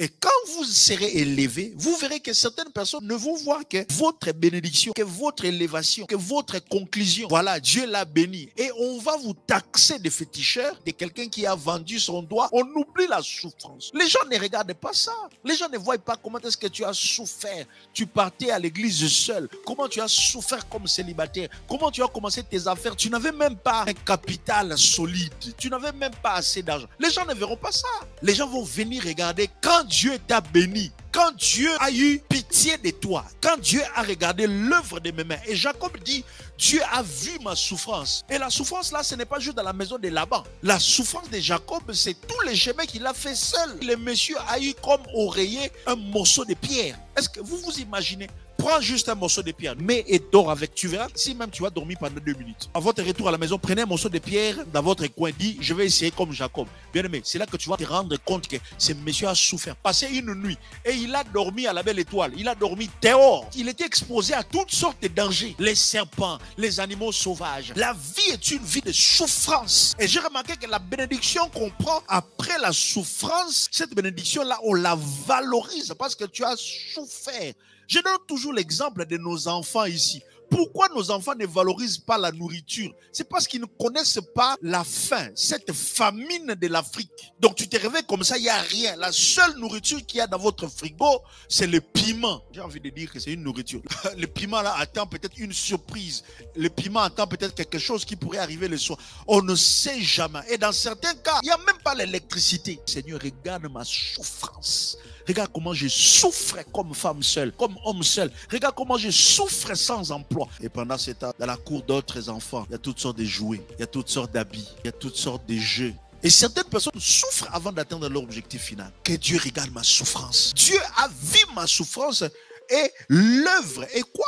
Et quand vous serez élevé, vous verrez que certaines personnes ne vont voir que votre bénédiction, que votre élévation, que votre conclusion. Voilà, Dieu l'a béni. Et on va vous taxer de féticheur, de quelqu'un qui a vendu son doigt. On oublie la souffrance. Les gens ne regardent pas ça. Les gens ne voient pas comment est-ce que tu as souffert. Tu partais à l'église seul. Comment tu as souffert comme célibataire. Comment tu as commencé tes affaires. Tu n'avais même pas un capital solide. Tu n'avais même pas assez d'argent. Les gens ne verront pas ça. Les gens vont venir regarder quand Dieu t'a béni, quand Dieu a eu pitié de toi, quand Dieu a regardé l'œuvre de mes mains. Et Jacob dit, Dieu a vu ma souffrance. Et la souffrance là, ce n'est pas juste dans la maison de Laban. La souffrance de Jacob, c'est tous les chemins qu'il a fait seul. Le monsieur a eu comme oreiller un morceau de pierre. Est-ce que vous vous imaginez? Prends juste un morceau de pierre, mets et dors avec. Tu verras si même tu vas dormir pendant 2 minutes. À votre retour à la maison, prenez un morceau de pierre dans votre coin. Dis, je vais essayer comme Jacob. Bien aimé, c'est là que tu vas te rendre compte que ce monsieur a souffert. Passé une nuit et il a dormi à la belle étoile. Il a dormi dehors. Il était exposé à toutes sortes de dangers. Les serpents, les animaux sauvages. La vie est une vie de souffrance. Et j'ai remarqué que la bénédiction qu'on prend après la souffrance, cette bénédiction-là, on la valorise parce que tu as souffert. Je donne toujours l'exemple de nos enfants ici. Pourquoi nos enfants ne valorisent pas la nourriture? C'est parce qu'ils ne connaissent pas la faim, cette famine de l'Afrique. Donc tu te réveilles comme ça, il n'y a rien. La seule nourriture qu'il y a dans votre frigo, c'est le piment. J'ai envie de dire que c'est une nourriture. Le piment là attend peut-être une surprise. Le piment attend peut-être quelque chose qui pourrait arriver le soir. On ne sait jamais. Et dans certains cas, il n'y a même pas l'électricité. Seigneur, regarde ma souffrance. Regarde comment je souffre comme femme seule, comme homme seul. Regarde comment je souffre sans emploi. Et pendant ce temps, dans la cour d'autres enfants, il y a toutes sortes de jouets, il y a toutes sortes d'habits, il y a toutes sortes de jeux. Et certaines personnes souffrent avant d'atteindre leur objectif final. Que Dieu regarde ma souffrance. Dieu a vu ma souffrance et l'œuvre. Et quoi?